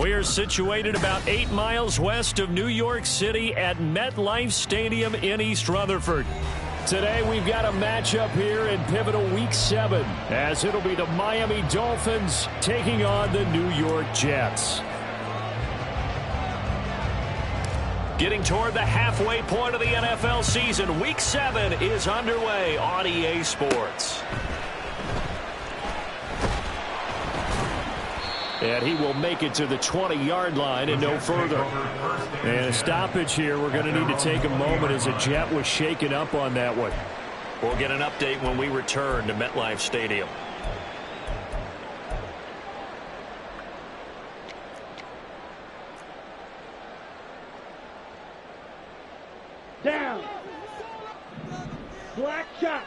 We are situated about 8 miles west of New York City at MetLife Stadium in East Rutherford. Today we've got a matchup here in pivotal Week 7, as it'll be the Miami Dolphins taking on the New York Jets. Getting toward the halfway point of the NFL season, Week 7 is underway on EA Sports. And he will make it to the 20-yard line and no further. And a stoppage here. We're going to need to take a moment as a Jet was shaken up on that one. We'll get an update when we return to MetLife Stadium. Down. Black shot.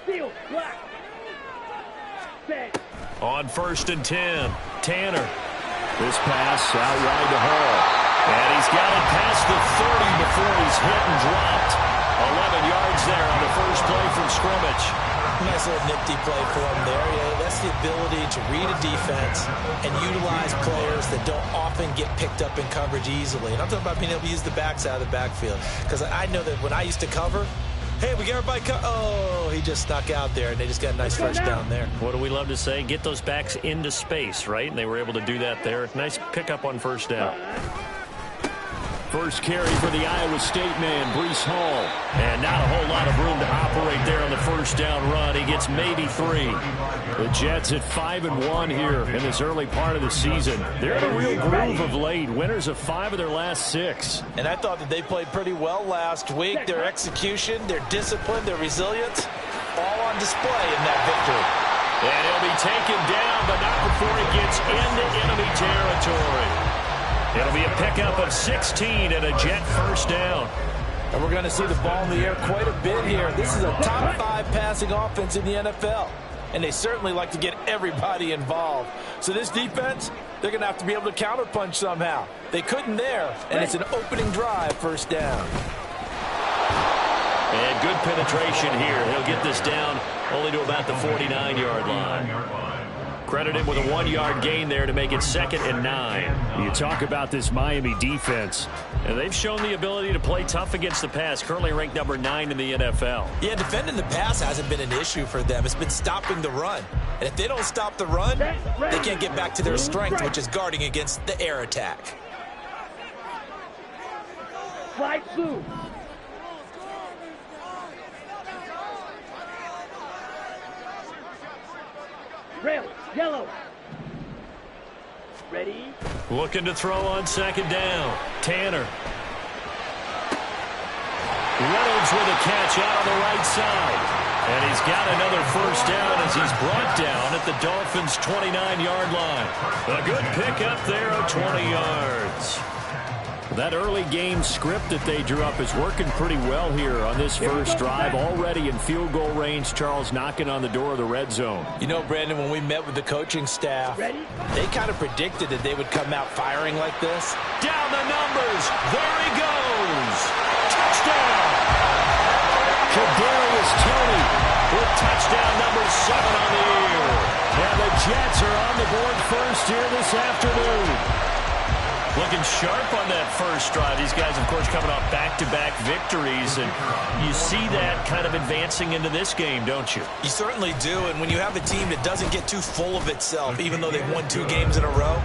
Steal. Black. Set. On 1st and 10, Tanner. This pass out wide to Hall. And he's got it past the 30 before he's hit and dropped. 11 yards there on the first play from scrimmage. Nice little nifty play for him there. Yeah, that's the ability to read a defense and utilize players that don't often get picked up in coverage easily. And I'm talking about being able to use the backs out of the backfield. Because I know that when I used to cover, hey, we got everybody oh, he just snuck out there, and they just got a nice first down there. What do we love to say? Get those backs into space, right? And they were able to do that there. Nice pickup on first down. First carry for the Iowa State man, Breece Hall. And not a whole lot of room to operate there on the first down run. He gets maybe 3. The Jets at 5-1 here in this early part of the season. They're in a real groove of late. Winners of 5 of their last 6. And I thought that they played pretty well last week. Their execution, their discipline, their resilience, all on display in that victory. And he'll be taken down, but not before he gets into enemy territory. It'll be a pickup of 16 and a Jet first down. And we're going to see the ball in the air quite a bit here. This is a top 5 passing offense in the NFL. And they certainly like to get everybody involved. So this defense, they're going to have to be able to counterpunch somehow. They couldn't there, and it's an opening drive, first down. And good penetration here. He'll get this down only to about the 49-yard line. Credit him with a 1-yard gain there to make it 2nd and 9. You talk about this Miami defense, and they've shown the ability to play tough against the pass, currently ranked number 9 in the NFL. Yeah, defending the pass hasn't been an issue for them. It's been stopping the run. And if they don't stop the run, they can't get back to their strength, which is guarding against the air attack. Slide through. Rail. Yellow. Ready? Looking to throw on 2nd down. Tanner. Reynolds with a catch out on the right side. And he's got another first down as he's brought down at the Dolphins' 29-yard line. A good pickup there of 20 yards. That early game script that they drew up is working pretty well here on this first drive. Already in field goal range, Charles knocking on the door of the red zone. You know, Brandon, when we met with the coaching staff, they kind of predicted that they would come out firing like this. Down the numbers. There he goes. Touchdown. Kadarius Toney with touchdown number 7 on the year. And the Jets are on the board first here this afternoon. Looking sharp on that first drive. These guys, of course, coming off back-to-back victories, and you see that kind of advancing into this game, don't you? You certainly do, and when you have a team that doesn't get too full of itself, even though they've won 2 games in a row,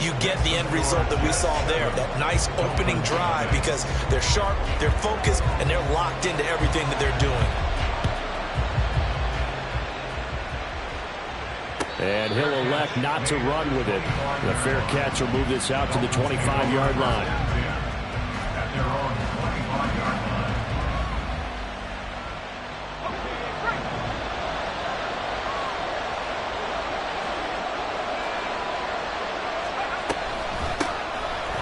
you get the end result that we saw there, that nice opening drive, because they're sharp, they're focused, and they're locked into everything that they're doing. And he'll elect not to run with it. The fair catch will move this out to the 25-yard line.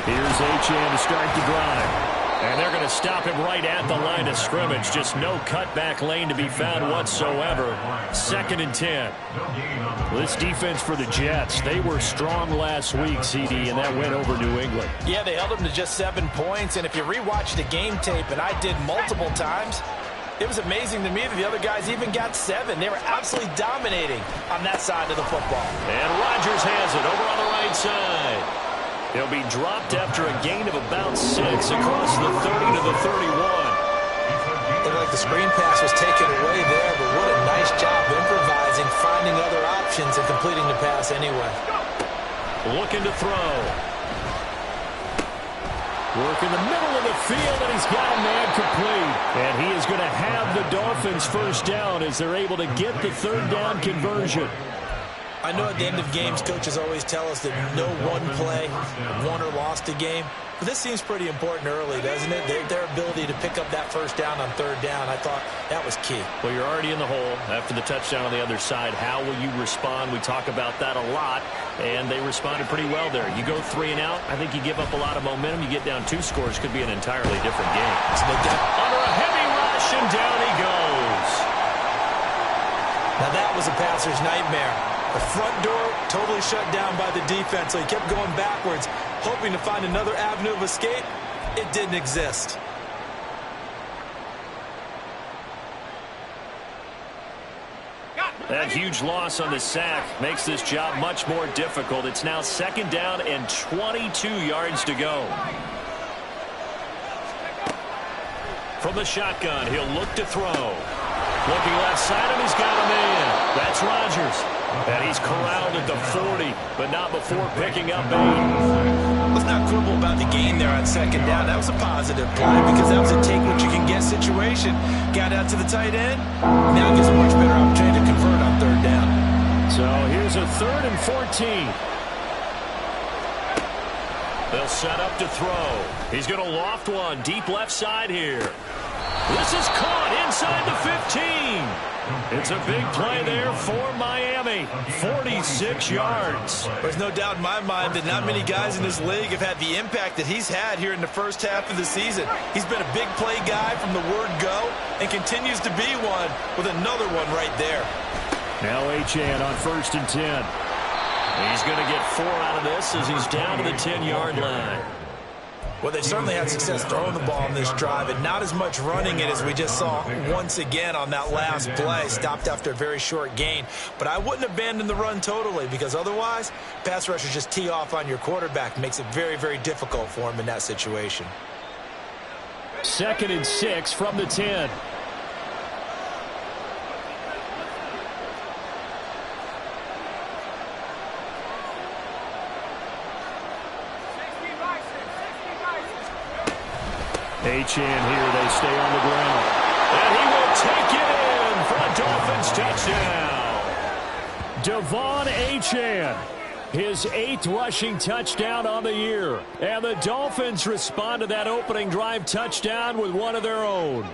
Here's Achane to start the drive. And they're going to stop him right at the line of scrimmage. Just no cutback lane to be found whatsoever. 2nd and 10. This defense for the Jets, they were strong last week, CD, and that went over New England. Yeah, they held them to just 7 points. And if you rewatch the game tape, and I did multiple times, It was amazing to me that the other guys even got 7. They were absolutely dominating on that side of the football. And Rodgers has it over on the right side. He'll be dropped after a gain of about 6 across the 30 to the 31. Looked like the screen pass was taken away there, but what a nice job improvising, finding other options, and completing the pass anyway. Looking to throw. Work in the middle of the field, and he's got a man complete. And he is going to have the Dolphins first down as they're able to get the third down conversion. I know at the end of games, coaches always tell us that no one play won or lost a game. But this seems pretty important early, doesn't it? Their ability to pick up that first down on third down, I thought that was key. Well, you're already in the hole after the touchdown on the other side. How will you respond? We talk about that a lot, and they responded pretty well there. You go 3 and out, I think you give up a lot of momentum. You get down 2 scores, could be an entirely different game. Under a heavy rush, and down he goes. Now that was a passer's nightmare. The front door totally shut down by the defense, so he kept going backwards, hoping to find another avenue of escape. It didn't exist. That huge loss on the sack makes this job much more difficult. It's now 2nd down and 22 yards to go. From the shotgun, he'll look to throw. Looking left side him, he's got a man. That's Rodgers. And he's corralled at the 40, but not before picking up 8. Let's not quibble about the gain there on 2nd down. That was a positive play because that was a take-what-you-can-get situation. Got out to the tight end. Now gives a much better opportunity to convert on 3rd down. So here's a 3rd and 14. They'll set up to throw. He's going to loft one deep left side here. This is caught inside the 15. It's a big play there for Miami. 46 yards. There's no doubt in my mind that not many guys in this league have had the impact that he's had here in the first half of the season. He's been a big play guy from the word go and continues to be one with another one right there. Now Achane on 1st and 10. He's going to get 4 out of this as he's down to the 10-yard line. Well, they certainly had success throwing the ball on this drive and not as much running it as we just saw once again on that last play. Stopped after a very short gain. But I wouldn't abandon the run totally because otherwise, pass rushers just tee off on your quarterback. Makes it very, very difficult for him in that situation. 2nd and 6 from the 10. Achane here, they stay on the ground. And he will take it in for a Dolphins touchdown. Devon Achane, his 8th rushing touchdown on the year. And the Dolphins respond to that opening drive touchdown with one of their own.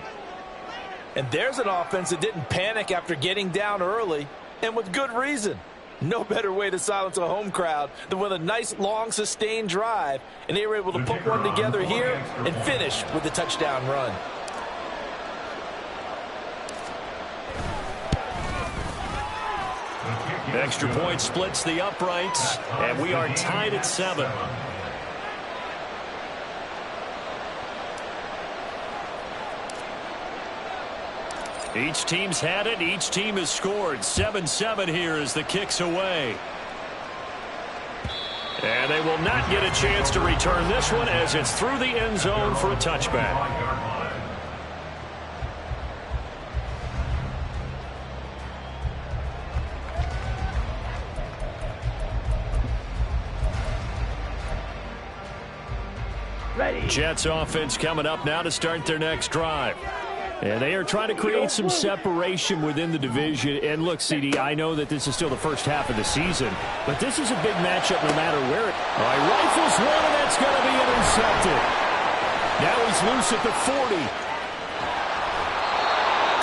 And there's an offense that didn't panic after getting down early, and with good reason. No better way to silence a home crowd than with a nice, long, sustained drive. And they were able to put one together here and finish with the touchdown run. Extra point splits the uprights, and we are tied at 7. Each team's had it. Each team has scored. 7-7 here as the kick's away. And they will not get a chance to return this one as it's through the end zone for a touchback. Ready. Jets offense coming up now to start their next drive. And they are trying to create some separation within the division. And look, CD, I know that this is still the first half of the season, but this is a big matchup no matter where it. All right, rifles one, and that's going to be intercepted. Now he's loose at the 40.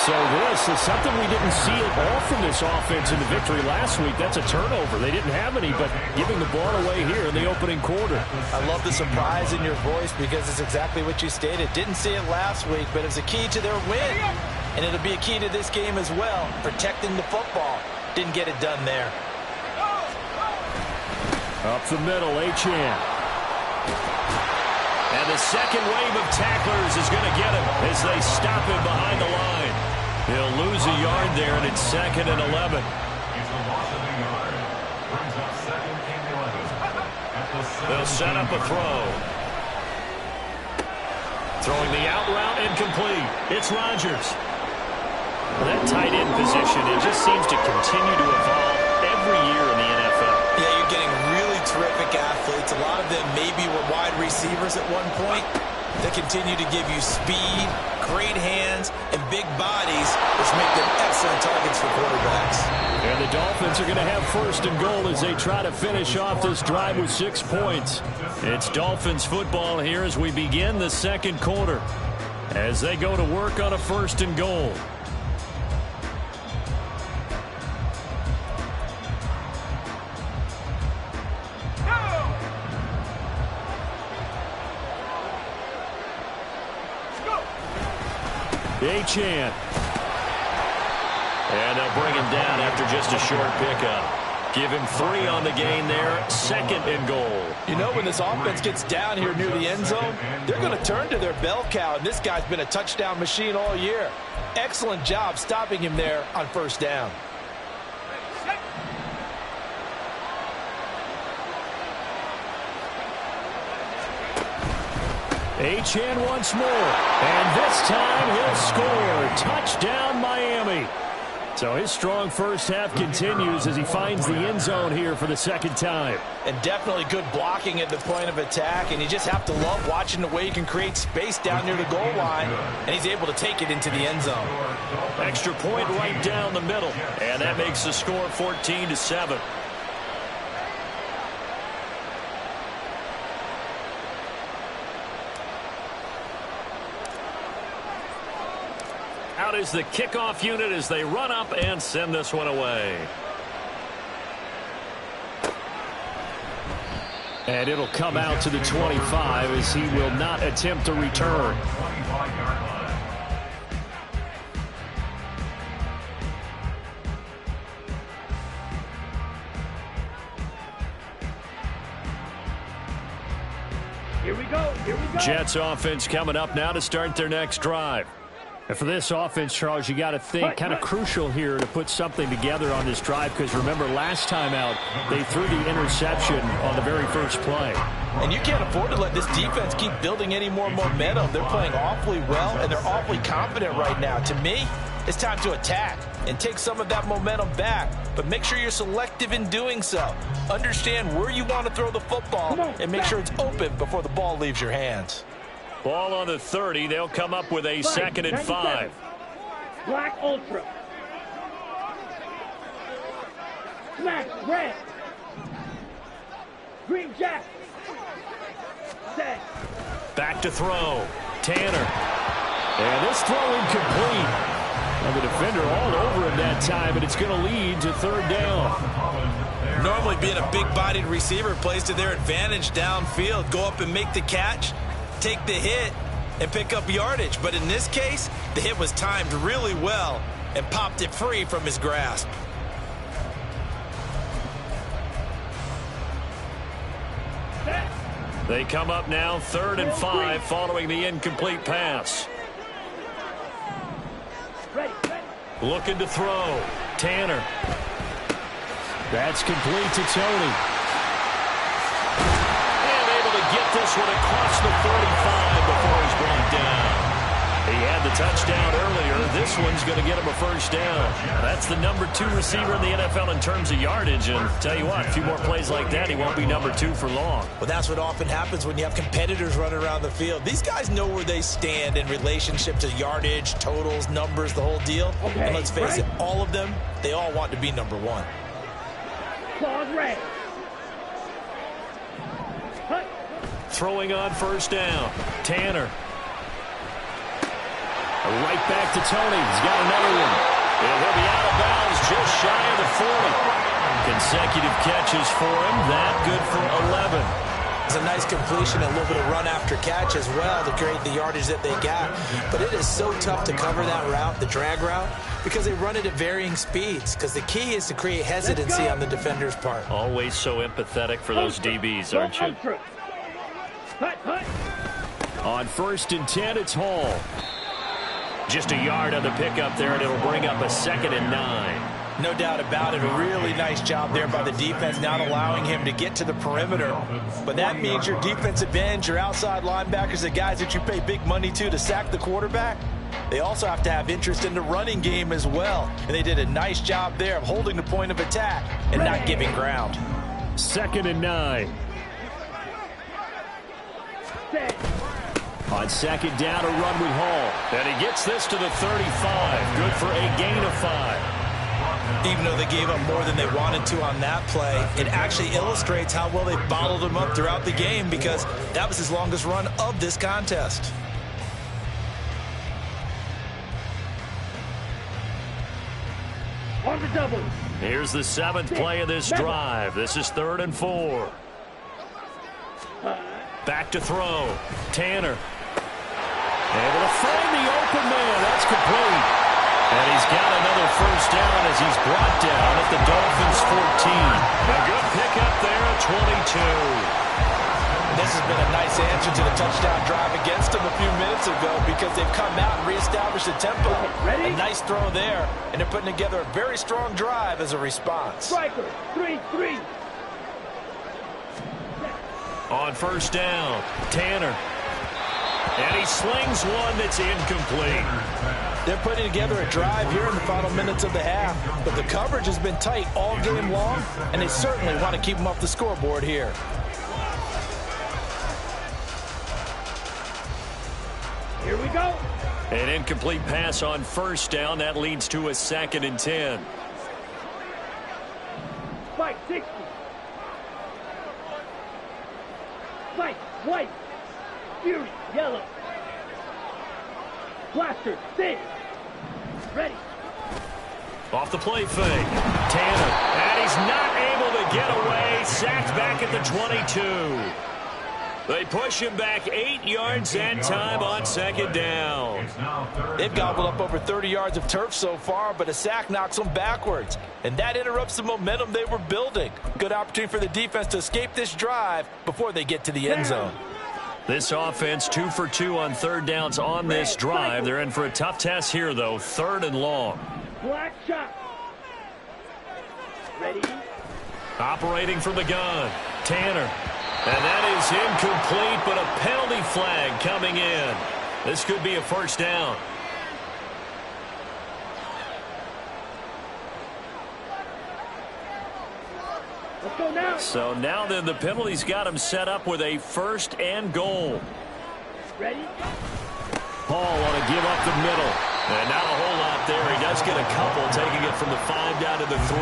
So this is something we didn't see at all from this offense in the victory last week. That's a turnover. They didn't have any, but giving the ball away here in the opening quarter. I love the surprise in your voice because it's exactly what you stated. Didn't see it last week, but it's a key to their win. And it'll be a key to this game as well, protecting the football. Didn't get it done there. Up the middle, Achane. And the second wave of tacklers is going to get him as they stop him behind the line. He'll lose a yard there, and it's 2nd and 11. They'll set up a throw. Throwing the out route incomplete. It's Rodgers. That tight end position, it just seems to continue to evolve every year in the NFL. Yeah, you're getting really terrific athletes. A lot of them maybe were wide receivers at one point. They continue to give you speed, great hands, and big bodies, which make them excellent targets for quarterbacks. And the Dolphins are going to have 1st and goal as they try to finish off this drive with 6 points. It's Dolphins football here as we begin the 2nd quarter, as they go to work on a 1st and goal. Achane. And they'll bring him down after just a short pickup. Give him 3 on the gain there. 2nd and goal. You know, when this offense gets down here near the end zone, they're going to turn to their bell cow, and this guy's been a touchdown machine all year. Excellent job stopping him there on 1st down. Achane once more, and this time he'll score. Touchdown, Miami. So his strong first half continues as he finds the end zone here for the 2nd time. And definitely good blocking at the point of attack, and you just have to love watching the way he can create space down near the goal line, and he's able to take it into the end zone. Extra point right down the middle, and that makes the score 14-7. Out is the kickoff unit as they run up and send this one away. And it'll come out to the 25 as he will not attempt to return. Here we go. Here we go. Jets offense coming up now to start their next drive. And for this offense, Charles, you got to think kind of crucial here to put something together on this drive, because remember last time out they threw the interception on the very first play. And you can't afford to let this defense keep building any more momentum. They're playing awfully well, and they're awfully confident right now. To me, it's time to attack and take some of that momentum back, but make sure you're selective in doing so. Understand where you want to throw the football and make sure it's open before the ball leaves your hands. Ball on the 30. They'll come up with a 2nd and 5. Black Ultra. Smash red. Green Jack. Set. Back to throw. Tanner. And this throw incomplete. And the defender all over him that time, and it's going to lead to 3rd down. Normally being a big-bodied receiver plays to their advantage downfield. Go up and make the catch, take the hit, and pick up yardage. But in this case, the hit was timed really well and popped it free from his grasp. They come up now 3rd and 5 following the incomplete pass. Looking to throw. Tanner. That's complete to Tony. And able to get this one across the 45 before he's brought down. He had the touchdown earlier. This one's going to get him a 1st down. That's the number 2 receiver in the NFL in terms of yardage. And tell you what, a few more plays like that, he won't be number 2 for long. Well, that's what often happens when you have competitors running around the field. These guys know where they stand in relationship to yardage, totals, numbers, the whole deal. Okay, and let's face it, all of them, they all want to be number 1. Claws red. Hut. Throwing on 1st down. Tanner. Right back to Tony. He's got another one. And he'll be out of bounds just shy of the 40. Consecutive catches for him. That good for 11. It's a nice completion, a little bit of run after catch as well to create the yardage that they got. But it is so tough to cover that route, the drag route, because they run it at varying speeds. Because the key is to create hesitancy on the defender's part. Always so empathetic for those DBs, aren't you? Hut, hut. On 1st and 10, it's Hall. Just a yard on the pickup there, and it'll bring up a 2nd and 9. No doubt about it. A really nice job there by the defense, not allowing him to get to the perimeter. But that means your defensive ends, your outside linebackers, the guys that you pay big money to sack the quarterback, they also have to have interest in the running game as well. And they did a nice job there of holding the point of attack and not giving ground. 2nd and 9. On 2nd down, a run with Hall. And he gets this to the 35. Good for a gain of 5. Even though they gave up more than they wanted to on that play, it actually illustrates how well they bottled him up throughout the game, because that was his longest run of this contest. On the double. Here's the 7th play of this drive. This is 3rd and 4. Back to throw. Tanner. Able to find the open man. That's complete. And he's got another 1st down as he's brought down at the Dolphins' 14. A good pickup there at 22. This has been a nice answer to the touchdown drive against them a few minutes ago, because they've come out and reestablished the tempo. Ready? A nice throw there, and they're putting together a very strong drive as a response. Striker, 3-3. On 1st down, Tanner. And he slings one that's incomplete. They're putting together a drive here in the final minutes of the half, but the coverage has been tight all game long, and they certainly want to keep them off the scoreboard here. Here we go. An incomplete pass on 1st down. That leads to a 2nd and 10. Spike, 60. Spike, white. Fury, yellow. Blaster, 6. Ready. Off the play fake. Tanner. And he's not able to get away. Sacked back at the 22. They push him back 8 yards that time on 2nd down. They've gobbled up over 30 yards of turf so far, but a sack knocks them backwards. And that interrupts the momentum they were building. Good opportunity for the defense to escape this drive before they get to the end zone. This offense 2 for 2 on 3rd downs on this drive. They're in for a tough test here, though. 3rd and long. Black shot. Ready. Operating from the gun. Tanner. And that is incomplete, but a penalty flag coming in. This could be a 1st down. Let's go now. So now then, the penalty's got him set up with a 1st and goal. Ready. Hall want to give up the middle. And not a whole lot there. He does get a couple, taking it from the 5 down to the 3.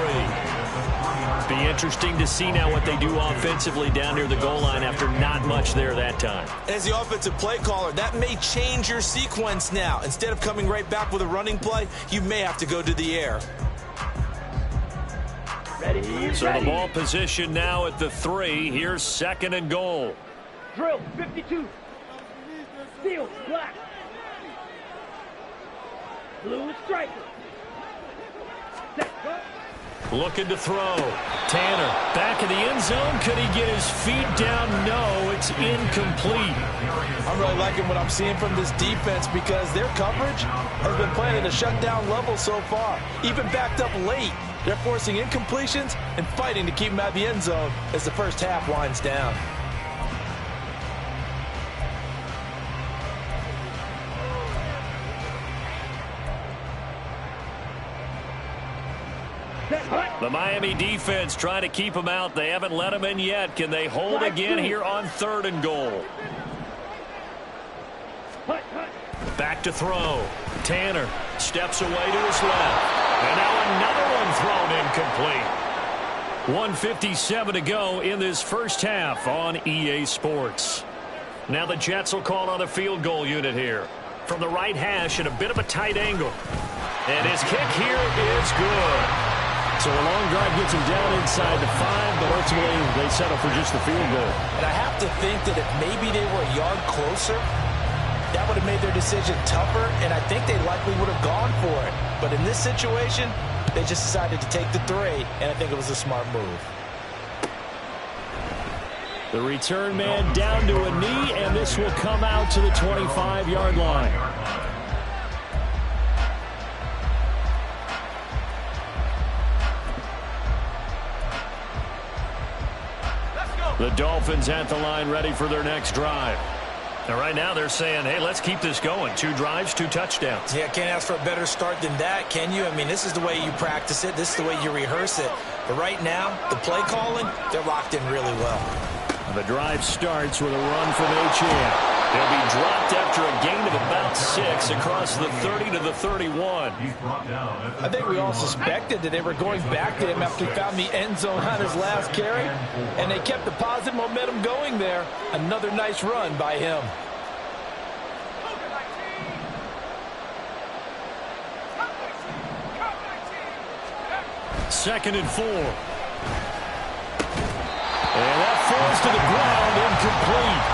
Be interesting to see now what they do offensively down near the goal line after not much there that time. As the offensive play caller, that may change your sequence now. Instead of coming right back with a running play, you may have to go to the air. Ready. So the ball position now at the 3. Here's 2nd and goal. Drill, 52. Steel, black. Blue is striker. Set, go. Looking to throw. Tanner back in the end zone. Could he get his feet down? No, it's incomplete. I'm really liking what I'm seeing from this defense, because their coverage has been playing at a shutdown level so far. Even backed up late, they're forcing incompletions and fighting to keep them out of the end zone as the first half winds down. The Miami defense trying to keep them out. They haven't let them in yet. Can they hold again here on 3rd and goal? Back to throw. Tanner steps away to his left. And now another one thrown incomplete. 1:57 to go in this first half on EA Sports. Now the Jets will call on a field goal unit here. From the right hash at a bit of a tight angle. And his kick here is good. So a long drive gets him down inside the 5, but ultimately they settle for just the field goal. And I have to think that if maybe they were a yard closer, that would have made their decision tougher, and I think they likely would have gone for it. But in this situation, they just decided to take the 3, and I think it was a smart move. The return man down to a knee, and this will come out to the 25-yard line. The Dolphins at the line ready for their next drive. And right now they're saying, hey, let's keep this going. 2 drives, 2 touchdowns. Yeah, can't ask for a better start than that, can you? I mean, this is the way you practice it. This is the way you rehearse it. But right now, the play calling, they're locked in really well. The drive starts with a run from Achane. He'll be dropped after a gain of about 6 across the 30 to the 31. I think we all suspected that they were going back to him after he found the end zone on his last carry, and they kept the positive momentum going there. Another nice run by him. Second and 4. And that falls to the ground, incomplete.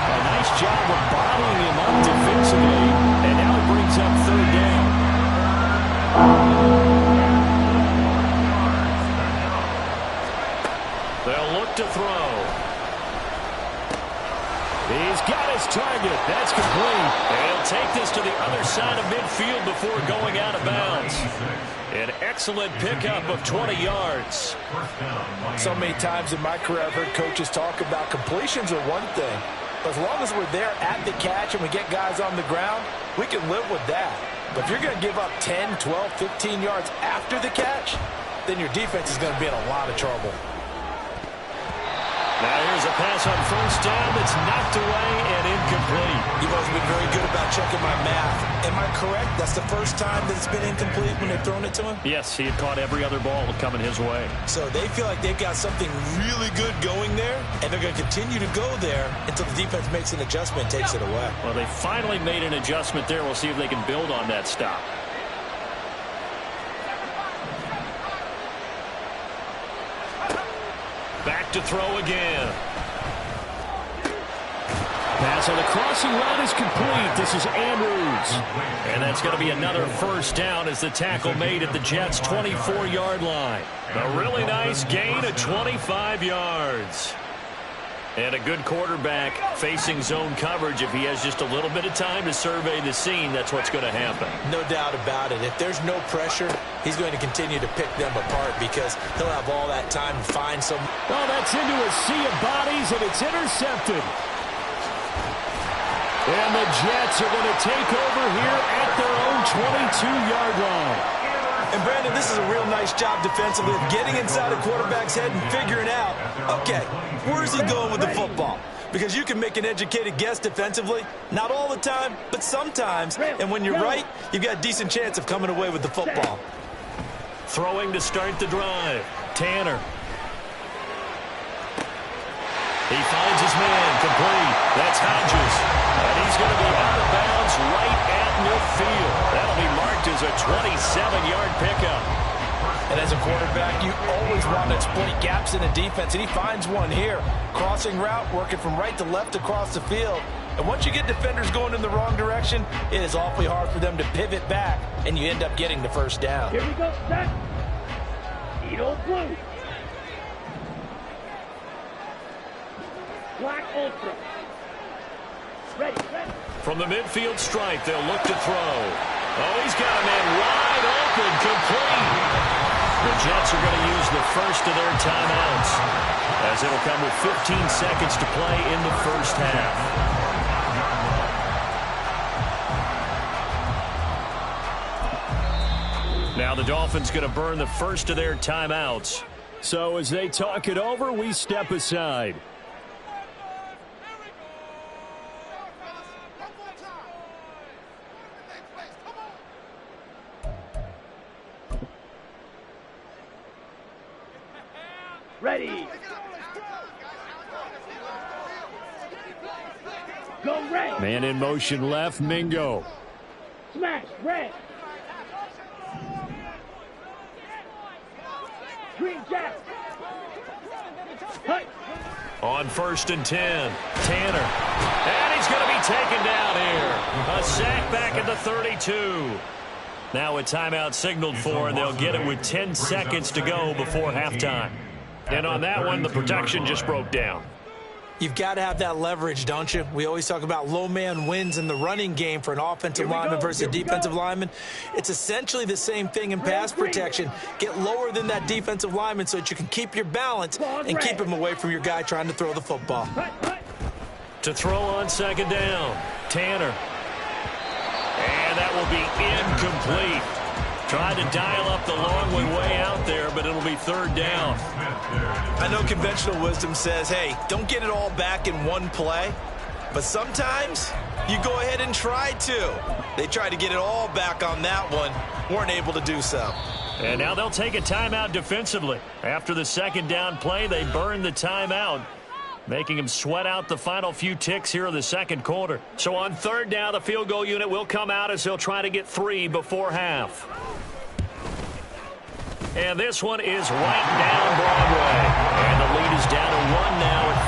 A nice job of bodying him up defensively, and now it brings up 3rd down. They'll look to throw. He's got his target. That's complete. And he'll take this to the other side of midfield before going out of bounds. An excellent pickup of 20 yards. So many times in my career I've heard coaches talk about completions are one thing. But as long as we're there at the catch and we get guys on the ground, we can live with that. But if you're going to give up 10, 12, 15 yards after the catch, then your defense is going to be in a lot of trouble. Now here's a pass on 1st down that's knocked away and incomplete. You've always been very good about checking my math. Am I correct? That's the first time that it's been incomplete when they've thrown it to him? Yes, he had caught every other ball coming his way. So they feel like they've got something really good going there, and they're going to continue to go there until the defense makes an adjustment and takes it away. Well, they finally made an adjustment there. We'll see if they can build on that stop. Back to throw again. Pass on the crossing route is complete. This is Andrews. And that's going to be another 1st down as the tackle made at the Jets' 24-yard line. A really nice gain of 25 yards. And a good quarterback facing zone coverage. If he has just a little bit of time to survey the scene, that's what's going to happen. No doubt about it. If there's no pressure, he's going to continue to pick them apart because he'll have all that time to find some. Oh, that's into a sea of bodies, and it's intercepted. And the Jets are going to take over here at their own 22-yard line. And, Brandon, this is a real nice job defensively of getting inside a quarterback's head and figuring out, okay, where's he going with the football? Because you can make an educated guess defensively, not all the time, but sometimes. And when you're right, you've got a decent chance of coming away with the football. Throwing to start the drive. Tanner. He finds his man, complete. That's Hodges. And he's going to be out of bounds right at midfield. That'll be marked as a 27-yard pickup. And as a quarterback, you always want to exploit gaps in the defense, and he finds one here. Crossing route, working from right to left across the field. And once you get defenders going in the wrong direction, it is awfully hard for them to pivot back, and you end up getting the 1st down. Here we go, set. Edo blue. Black ultra. Ready, ready. From the midfield stripe, they'll look to throw. Oh, he's got a man wide open, complete. The Jets are going to use the first of their timeouts, as it'll come with 15 seconds to play in the 1st half. Now the Dolphins going to burn the first of their timeouts. So as they talk it over, we step aside. Ready. Go red. Man in motion left, Mingo. Smash, red. Green jack. Hut. On 1st and 10, Tanner. And he's going to be taken down here. A sack back at the 32. Now a timeout signaled for, and they'll get it with 10 seconds to go before halftime. And on that one, the protection just broke down. You've got to have that leverage, don't you? We always talk about low man wins in the running game for an offensive lineman versus a defensive lineman. It's essentially the same thing in pass protection. Get lower than that defensive lineman so that you can keep your balance and keep him away from your guy trying to throw the football. To throw on second down, Tanner. And that will be incomplete. Tried to dial up the long way out there, but it'll be third down. I know conventional wisdom says, hey, don't get it all back in one play. But sometimes you go ahead and try to. They tried to get it all back on that one. Weren't able to do so. And now they'll take a timeout defensively. After the second down play, they burn the timeout, making him sweat out the final few ticks here in the second quarter. So on third down, the field goal unit will come out as they'll try to get 3 before half. And this one is right down Broadway. And the lead is down to 1 now at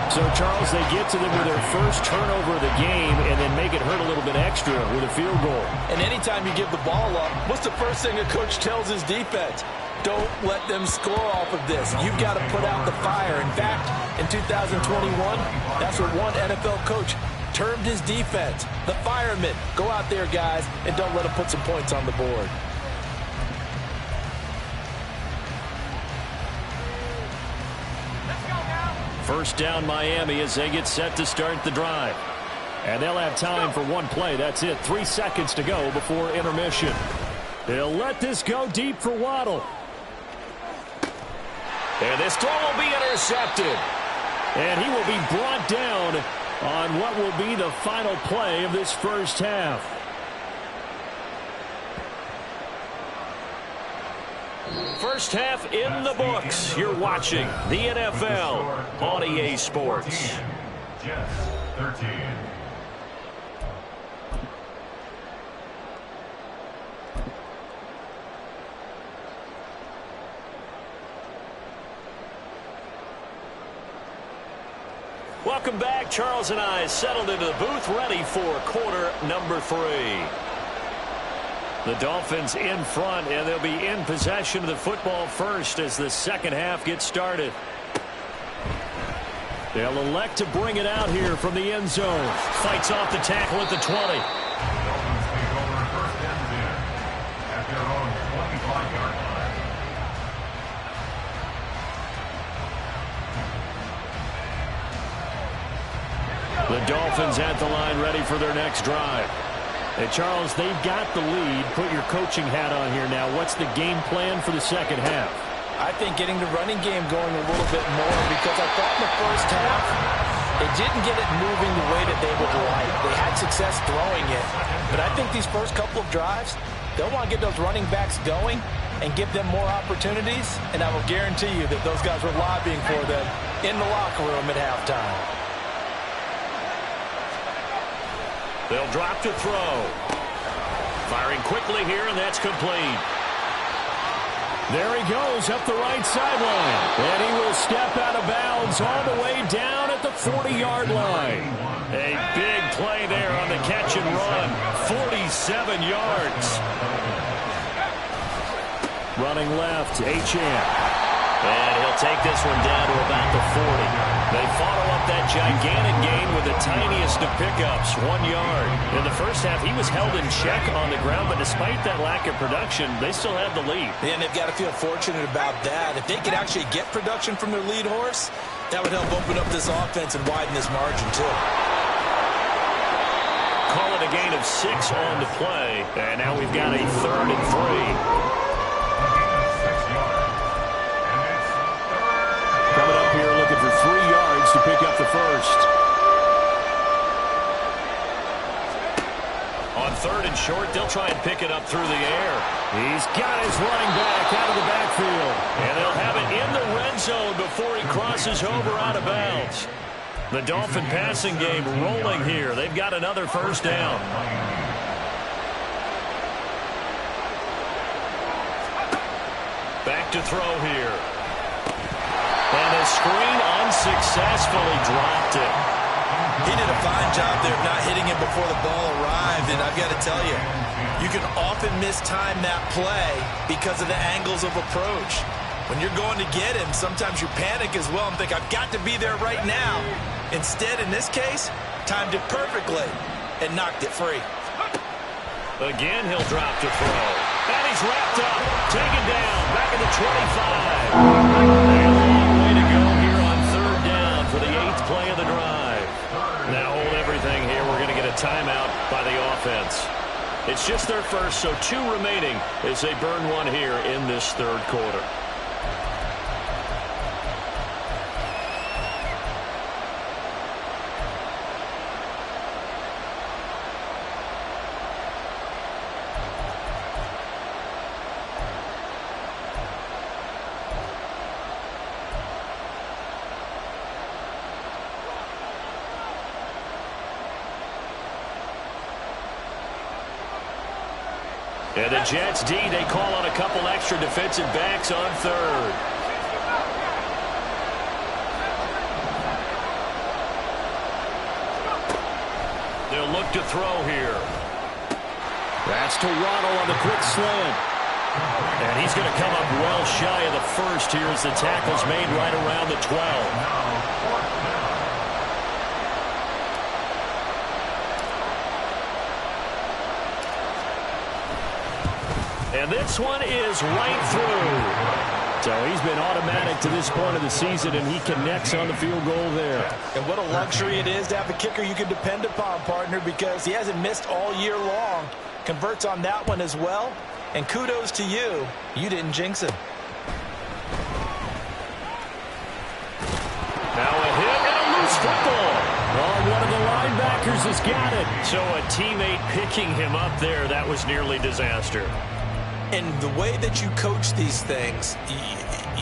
14-13. So, Charles, they get to them with their first turnover of the game and then make it hurt a little bit extra with a field goal. And anytime you give the ball up, what's the first thing a coach tells his defense? Don't let them score off of this. You've got to put out the fire. In fact, in 2021, that's what one NFL coach termed his defense. The firemen. Go out there, guys, and don't let them put some points on the board. First down Miami as they get set to start the drive. And they'll have time for one play. That's it. 3 seconds to go before intermission. They'll let this go deep for Waddle. And this throw will be intercepted. And he will be brought down on what will be the final play of this first half. First half in the books. You're watching the NFL on EA Sports. Jets, 13. Welcome back. Charles and I settled into the booth, ready for quarter number 3. The Dolphins in front, and they'll be in possession of the football first as the second half gets started. They'll elect to bring it out here from the end zone. Fights off the tackle at the 20. Dolphins take over first and 10 at their own 25-yard line. The Dolphins at the line ready for their next drive. Hey, Charles, they've got the lead. Put your coaching hat on here now. What's the game plan for the second half? I think getting the running game going a little bit more, because I thought in the first half they didn't get it moving the way that they would like. They had success throwing it, but I think these first couple of drives, they'll want to get those running backs going and give them more opportunities, and I will guarantee you that those guys were lobbying for them in the locker room at halftime. They'll drop to throw. Firing quickly here, and that's complete. There he goes up the right sideline. And he will step out of bounds all the way down at the 40-yard line. A big play there on the catch and run. 47 yards. Running left, Achane. And he'll take this one down to about the 40. They follow up that gigantic gain with the tiniest of pickups, 1 yard. In the first half, he was held in check on the ground, but despite that lack of production, they still have the lead. And they've got to feel fortunate about that. If they could actually get production from their lead horse, that would help open up this offense and widen this margin, too. Call it a gain of 6 on the play. And now we've got a 3rd and 3. Coming up here looking for 3 yards to pick up the first. On 3rd and short, they'll try and pick it up through the air. He's got his running back out of the backfield. And they'll have it in the red zone before he crosses over out of bounds. The Dolphin passing game rolling here. They've got another first down. Back to throw here. And a screen unsuccessfully dropped it. He did a fine job there of not hitting him before the ball arrived, and I've got to tell you, you can often mistime that play because of the angles of approach. When you're going to get him, sometimes you panic as well and think, I've got to be there right now. Instead, in this case, timed it perfectly and knocked it free. Again, he'll drop to throw. And he's wrapped up, taken down, back at the 25. A long way to go here on third down for the 8th play of the drive. Now hold everything here. We're going to get a timeout by the offense. It's just their first, so 2 remaining as they burn one here in this third quarter. And the Jets D, they call on a couple extra defensive backs on third. They'll look to throw here. That's to Waddle on the quick slant. And he's going to come up well shy of the first here as the tackle's made right around the 12. And this one is right through. So he's been automatic to this point of the season, and he connects on the field goal there. And what a luxury it is to have a kicker you can depend upon, partner, because he hasn't missed all year long. Converts on that one as well. And kudos to you. You didn't jinx him. Now a hit and a loose football. Oh, one of the linebackers has got it. So a teammate picking him up there, that was nearly disaster. And the way that you coach these things,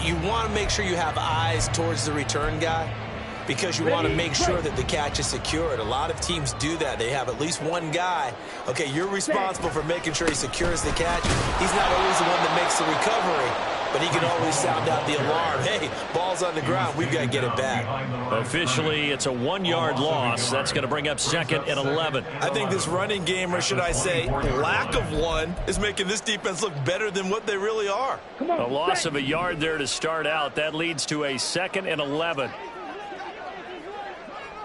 you want to make sure you have eyes towards the return guy because you want to make sure that the catch is secured. A lot of teams do that. They have at least one guy. Okay, you're responsible for making sure he secures the catch. He's not always the one that makes the recovery, but he can always sound out the alarm. Hey, ball's on the ground. We've got to get it back. Officially, it's a 1-yard loss. That's going to bring up 2nd and 11. I think this running game, or should I say lack of one, is making this defense look better than what they really are. A loss of a yard there to start out. That leads to a 2nd and 11.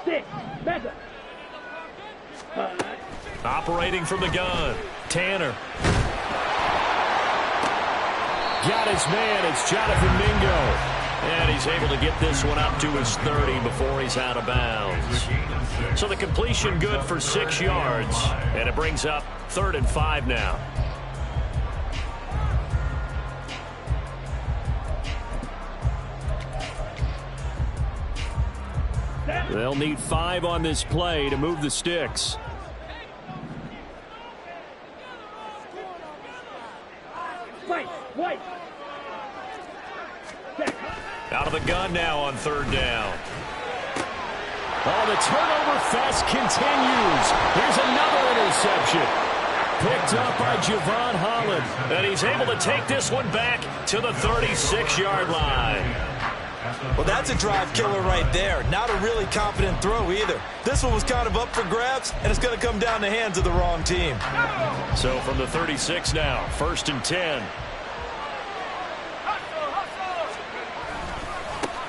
6, Mecca. Operating from the gun, Tanner. Got his man, it's Jonathan Mingo. And he's able to get this one up to his 30 before he's out of bounds. So the completion good for 6 yards, and it brings up 3rd and 5 now. They'll need 5 on this play to move the sticks. Out of the gun now on 3rd down. Oh, the turnover fest continues. Here's another interception. Picked up by Javon Holland. And he's able to take this one back to the 36-yard line. Well, that's a drive killer right there. Not a really confident throw either. This one was kind of up for grabs, and it's going to come down the hands of the wrong team. So from the 36 now, 1st and 10.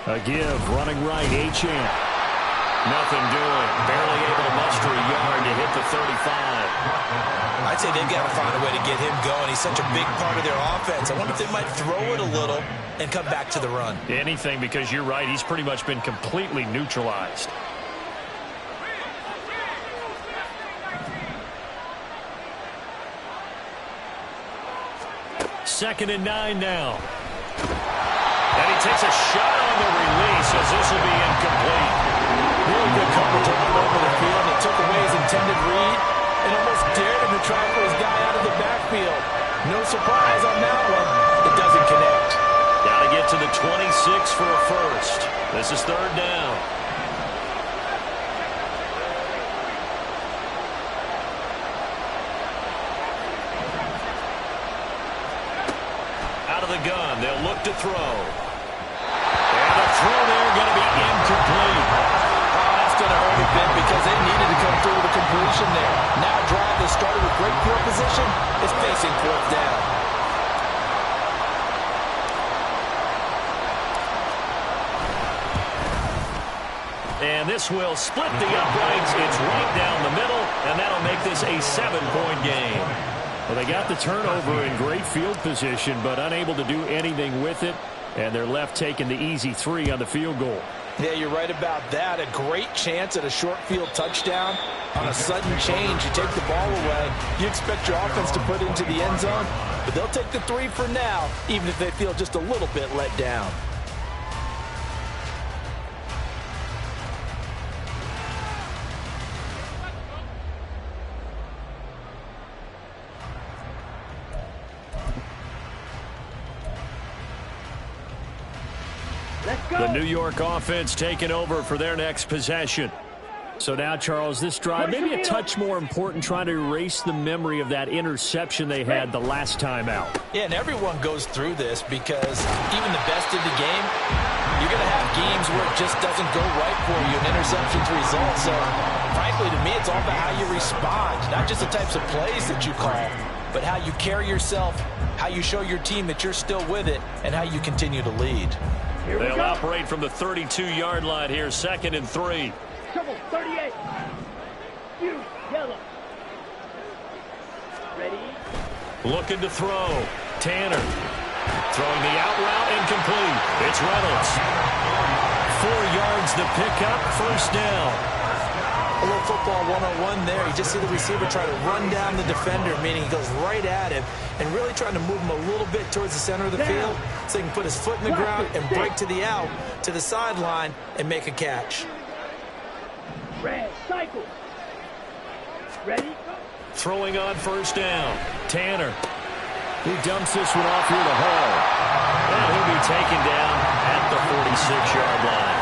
A give, running right, Achane. Nothing doing. Barely able to muster a yard to hit the 35. I'd say they've got to find a way to get him going. He's such a big part of their offense. I wonder if they might throw it a little and come back to the run. Anything, because you're right. He's pretty much been completely neutralized. Second and 9 now. And he takes a shot on the release as this will be incomplete. Really good coverage all over the field. It took away his intended read and almost dared him to try for his guy out of the backfield. No surprise on that one. It doesn't connect. Got to get to the 26 for a first. This is 3rd down. Out of the gun, they'll look to throw. And the throw there going to be incomplete. Oh, that's going to hurt a bit because they needed to come through with a completion there. Now a drive that started with great field position is facing 4th down. And this will split the uprights. It's right down the middle, and that'll make this a 7-point game. Well, they got the turnover in great field position, but unable to do anything with it. And they're left taking the easy 3 on the field goal. Yeah, you're right about that. A great chance at a short field touchdown. On a sudden change, you take the ball away. You expect your offense to put it into the end zone, but they'll take the 3 for now, even if they feel just a little bit let down. The New York offense taking over for their next possession. So now, Charles, this drive maybe a touch more important, trying to erase the memory of that interception they had the last time out. Yeah, and everyone goes through this because even the best in the game, you're going to have games where it just doesn't go right for you, and interceptions result. So, frankly, to me, it's all about how you respond, not just the types of plays that you call, but how you carry yourself, how you show your team that you're still with it, and how you continue to lead. They'll operate from the 32-yard line here, 2nd and 3. Trouble, 38. You, yellow. Ready? Looking to throw. Tanner. Throwing the out route, incomplete. It's Reynolds. 4 yards the pickup, 1st down. A little football 101 there. You just see the receiver try to run down the defender, meaning he goes right at him and really trying to move him a little bit towards the center of the field so he can put his foot in the ground and break to the out, to the sideline, and make a catch. Red, cycle. Ready? Throwing on 1st down. Tanner. He dumps this one off here to Hall. And he'll be taken down at the 46-yard line.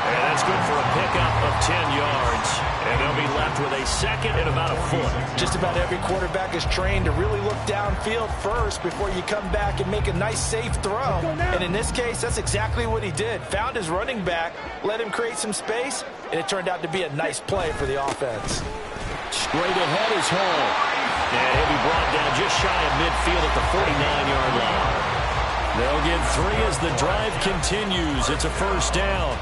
And that's good for a pickup of 10 yards. And they'll be left with a 2nd and about a foot. Just about every quarterback is trained to really look downfield first before you come back and make a nice, safe throw. And in this case, that's exactly what he did. Found his running back, let him create some space, and it turned out to be a nice play for the offense. Straight ahead is Hall. And he'll be brought down just shy of midfield at the 49-yard line. They'll get 3 as the drive continues. It's a 1st down.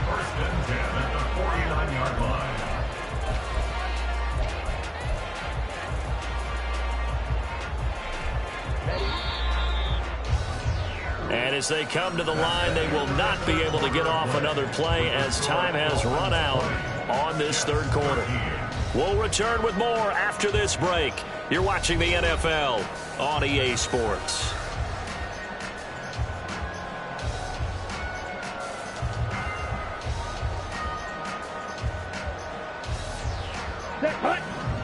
1st and 10 at the 49-yard line. And as they come to the line, they will not be able to get off another play as time has run out on this 3rd quarter. We'll return with more after this break. You're watching the NFL on EA Sports.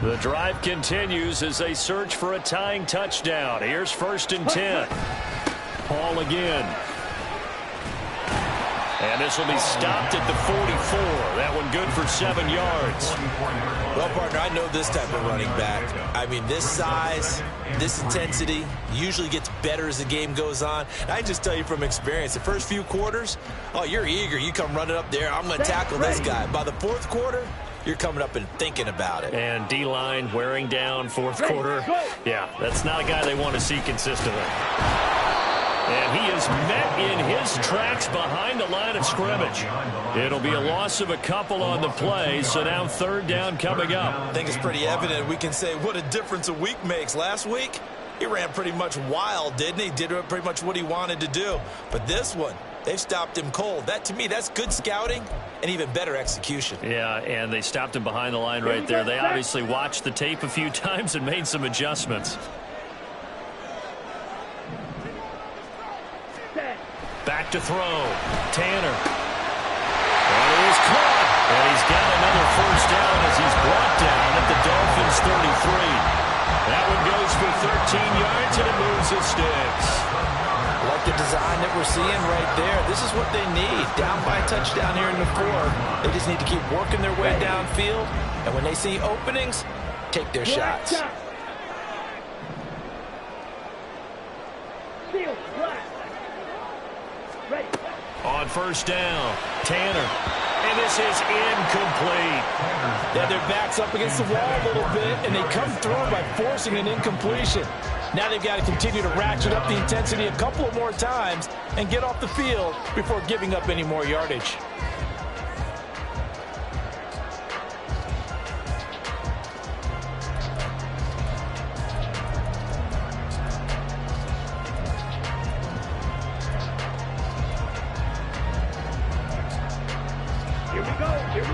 The drive continues as they search for a tying touchdown. Here's 1st and 10. Hall again. And this will be stopped at the 44. That one good for 7 yards. Well, partner, I know this type of running back. I mean, this size, this intensity usually gets better as the game goes on. I just tell you from experience, the first few quarters, oh, you're eager. You come running up there. I'm going to tackle this guy. By the 4th quarter, you're coming up and thinking about it. And D-line wearing down 4th quarter. Yeah, that's not a guy they want to see consistently. And he is met in his tracks behind the line of scrimmage. It'll be a loss of a couple on the play, so now 3rd down coming up. I think it's pretty evident. We can say what a difference a week makes. Last week, he ran pretty much wild, didn't he? Did pretty much what he wanted to do. But this one, they've stopped him cold. That, to me, that's good scouting and even better execution. Yeah, and they stopped him behind the line right there. They obviously watched the tape a few times and made some adjustments. Back to throw. Tanner. And it is caught. And he's got another 1st down as he's brought down at the Dolphins' 33. That one goes for 13 yards, and it moves the sticks. I like the design that we're seeing right there. This is what they need. Down by a touchdown here in the 4th. They just need to keep working their way downfield. And when they see openings, take their shots. On 1st down, Tanner. And this is incomplete. Yeah, their back's up against the wall a little bit, and they come through by forcing an incompletion. Now they've got to continue to ratchet up the intensity a couple of more times and get off the field before giving up any more yardage.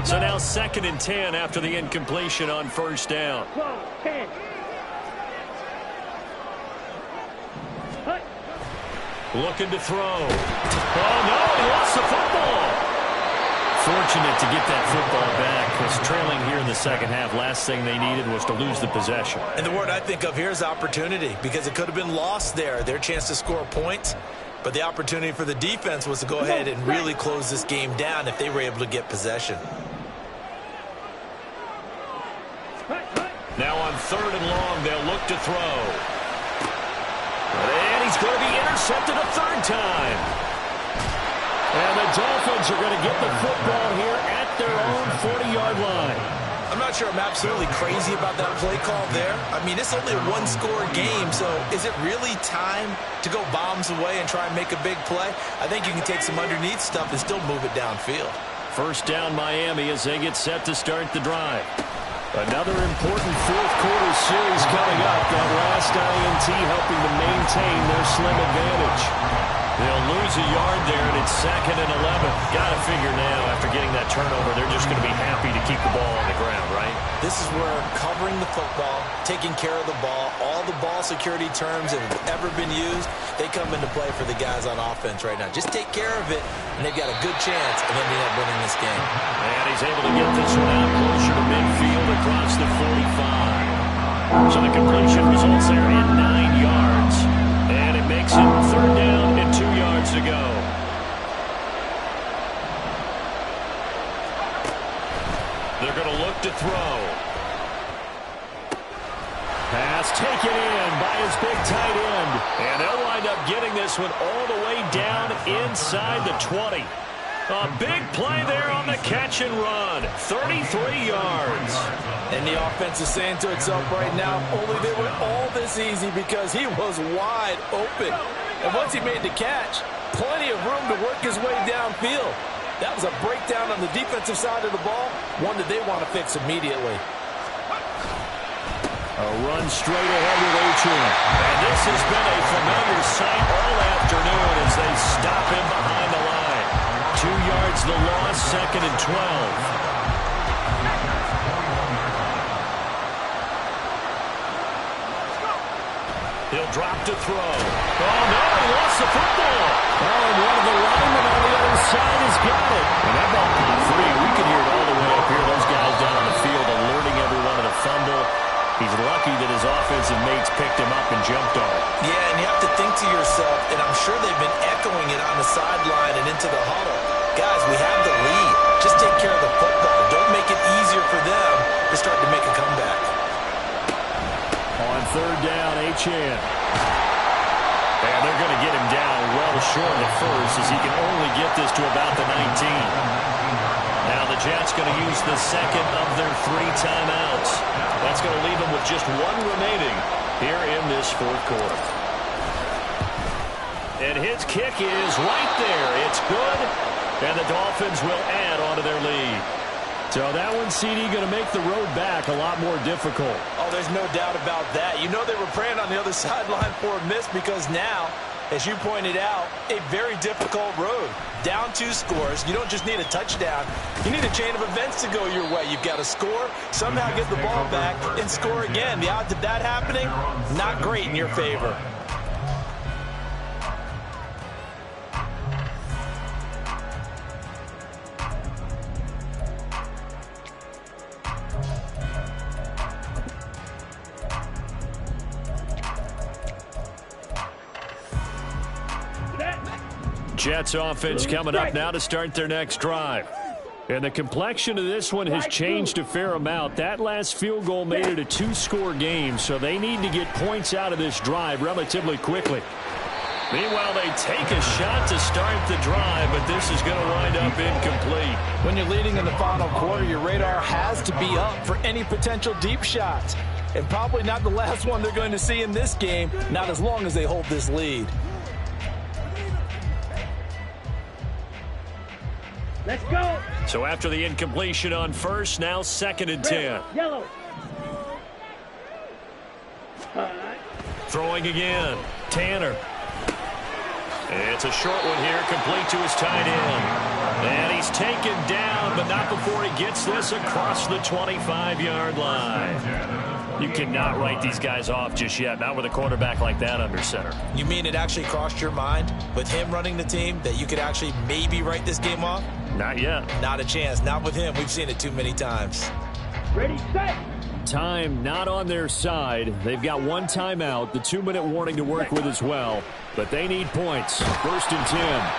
So now 2nd and 10 after the incompletion on first down. 12, 10. Hut. Looking to throw. Oh, no, he lost the football. Fortunate to get that football back, because trailing here in the second half, last thing they needed was to lose the possession. And the word I think of here is opportunity, because it could have been lost there. Their chance to score points, but the opportunity for the defense was to go ahead and really close this game down if they were able to get possession. Now on 3rd and long, they'll look to throw. And he's going to be intercepted a 3rd time. And the Dolphins are going to get the football here at their own 40-yard line. I'm not sure I'm absolutely crazy about that play call there. I mean, it's only a one-score game, so is it really time to go bombs away and try and make a big play? I think you can take some underneath stuff and still move it downfield. First down Miami as they get set to start the drive. Another important fourth-quarter series coming up. That last INT helping to maintain their slim advantage. They'll lose a yard there, and it's 2nd and 11. Got to figure now, after getting that turnover, they're just going to be happy to keep the ball on the ground, right? This is where covering the football, taking care of the ball, all the ball security terms that have ever been used, they come into play for the guys on offense right now. Just take care of it, and they've got a good chance of ending up winning this game. And he's able to get this one out closer to midfield across the 45. So the completion results there in 9 yards. And it makes it 3rd down and 2 yards to go. They're going to look to throw. Pass taken in by his big tight end. And they'll wind up getting this one all the way down inside the 20. A big play there on the catch and run. 33 yards. And the offense is saying to itself right now, only they were all this easy because he was wide open. And once he made the catch, plenty of room to work his way downfield. That was a breakdown on the defensive side of the ball, one that they want to fix immediately. A run straight ahead with Achane. And this has been a familiar sight all afternoon as they stop him behind the line. 2 yards the loss, 2nd and 12. He'll drop to throw. Oh, no, he lost the football. Oh, and one of the linemen on the other side has got it. And that ball came free. We can hear it all the way up here. Those guys down on the field alerting everyone of the fumble. He's lucky that his offensive mates picked him up and jumped on it. Yeah, and you have to think to yourself, and I'm sure they've been echoing it on the sideline and into the huddle. Guys, we have the lead. Just take care of the football. Don't make it easier for them to start to make a comeback. On 3rd down, Achane. And they're going to get him down well short of the first as he can only get this to about the 19. Now the Jets going to use the 2nd of their 3 timeouts. That's going to leave them with just 1 remaining here in this 4th quarter. And his kick is right there. It's good. And the Dolphins will add on to their lead. So that one, CD, going to make the road back a lot more difficult. Oh, there's no doubt about that. You know they were praying on the other sideline for a miss because now, as you pointed out, a very difficult road. Down 2 scores. You don't just need a touchdown. You need a chain of events to go your way. You've got to score, somehow get the ball back, and score again. The odds of that happening, not great in your favor. Jets offense coming up now to start their next drive. And the complexion of this one has changed a fair amount. That last field goal made it a 2-score game, so they need to get points out of this drive relatively quickly. Meanwhile, they take a shot to start the drive, but this is going to wind up incomplete. When you're leading in the final quarter, your radar has to be up for any potential deep shots. And probably not the last one they're going to see in this game, not as long as they hold this lead. Let's go. So after the incompletion on first, now 2nd and 10. Yellow. Throwing again. Tanner. It's a short one here, complete to his tight end. And he's taken down, but not before he gets this across the 25-yard line. You cannot write these guys off just yet, not with a quarterback like that under center. You mean it actually crossed your mind with him running the team that you could actually maybe write this game off? Not yet. Not a chance. Not with him. We've seen it too many times. Ready, set. Time not on their side. They've got one timeout, the 2-minute warning to work with as well. But they need points. 1st and 10.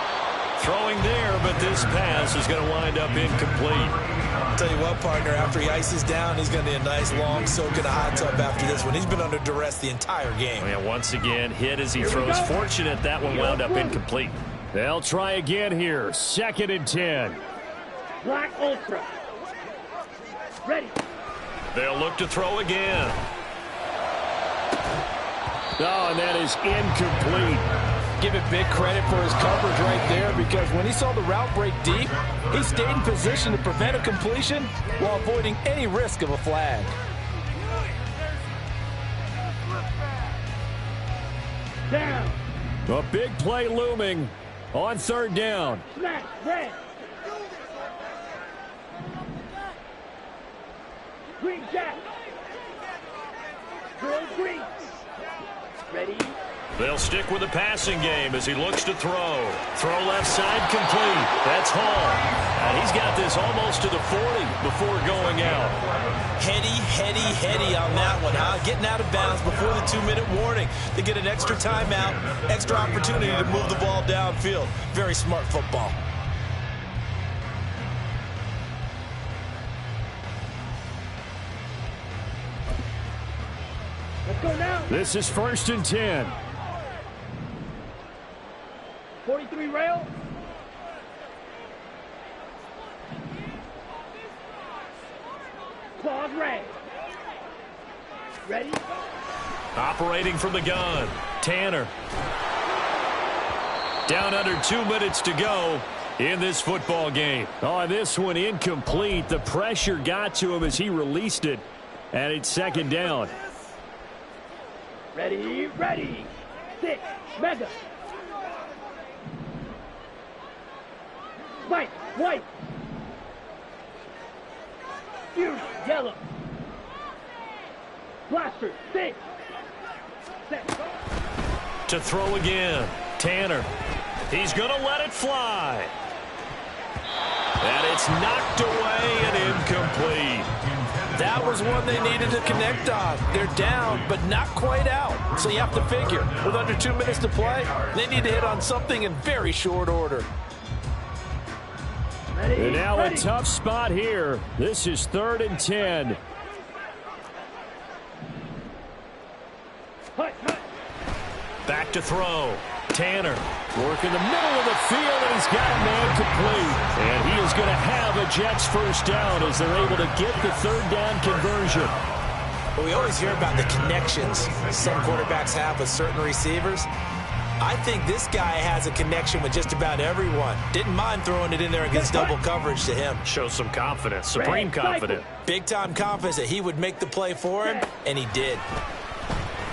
Throwing there, but this pass is going to wind up incomplete. I'll tell you what, partner, after he ices down, he's going to need a nice long soak in a hot tub after this one. He's been under duress the entire game. And once again, hit as he throws. Fortunate that one wound up incomplete. They'll try again here. 2nd and 10. Black Ultra. Ready. They'll look to throw again. Oh, and that is incomplete. Give it big credit for his coverage right there, because when he saw the route break deep, he stayed in position to prevent a completion while avoiding any risk of a flag. Down. A big play looming on 3rd down. Smash. Red. Green jack. Girl green. Ready. They'll stick with the passing game as he looks to throw. Throw left side complete. That's Hall. And he's got this almost to the 40 before going out. Heady on that one, huh? Getting out of bounds before the 2-minute warning. They get an extra timeout, extra opportunity to move the ball downfield. Very smart football. Let's go now. This is 1st and 10. 43 rail. Claws red. Ready. Operating from the gun. Tanner. Down under 2 minutes to go in this football game. Oh, this one incomplete. The pressure got to him as he released it. And it's 2nd down. Ready, ready. 6. Mega. Spike. White. Fuse. Yellow. Blaster. 6. Set. To throw again. Tanner. He's going to let it fly. And it's knocked away and incomplete. That was one they needed to connect on. They're down, but not quite out. So you have to figure, with under 2 minutes to play, they need to hit on something in very short order. Ready, And now ready. a tough spot here. This is 3rd and 10. Hut, hut. Back to throw. Tanner working the middle of the field, and he's got a man complete. And he is going to have a Jets 1st down as they're able to get the 3rd down conversion. But we always hear about the connections some quarterbacks have with certain receivers. I think this guy has a connection with just about everyone. Didn't mind throwing it in there against double coverage to him. Shows some confidence, supreme confidence. Big-time confidence that he would make the play for him, and he did.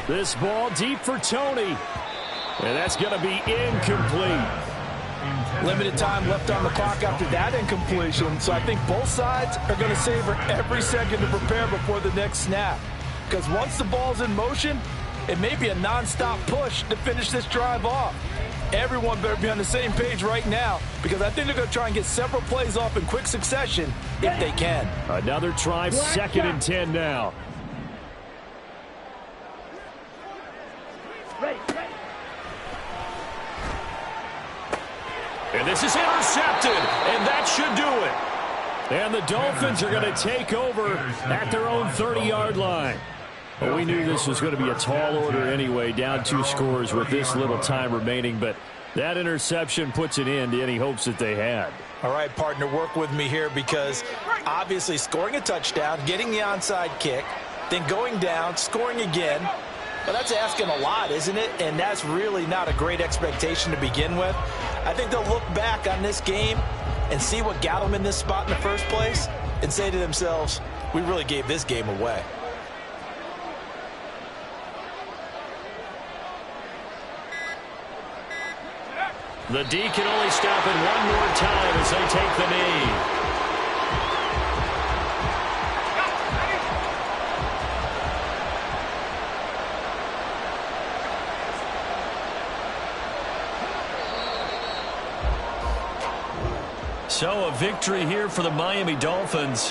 This ball deep for Tony. And that's going to be incomplete. Limited time left on the clock after that incompletion, so I think both sides are going to savor every second to prepare before the next snap. Because once the ball's in motion, it may be a non-stop push to finish this drive off. Everyone better be on the same page right now, because I think they're going to try and get several plays off in quick succession if they can. Another try, 2nd and 10 now. Ready, ready. And this is intercepted, and that should do it. And the Dolphins are going to take over at their own 30-yard line. Well, we knew this was going to be a tall order anyway, down 2 scores with this little time remaining, but that interception puts an end to any hopes that they had. All right, partner, work with me here, because obviously scoring a touchdown, getting the onside kick, then going down, scoring again, well, that's asking a lot, isn't it? And that's really not a great expectation to begin with. I think they'll look back on this game and see what got them in this spot in the first place and say to themselves, we really gave this game away. The D can only stop it one more time as they take the knee. So a victory here for the Miami Dolphins.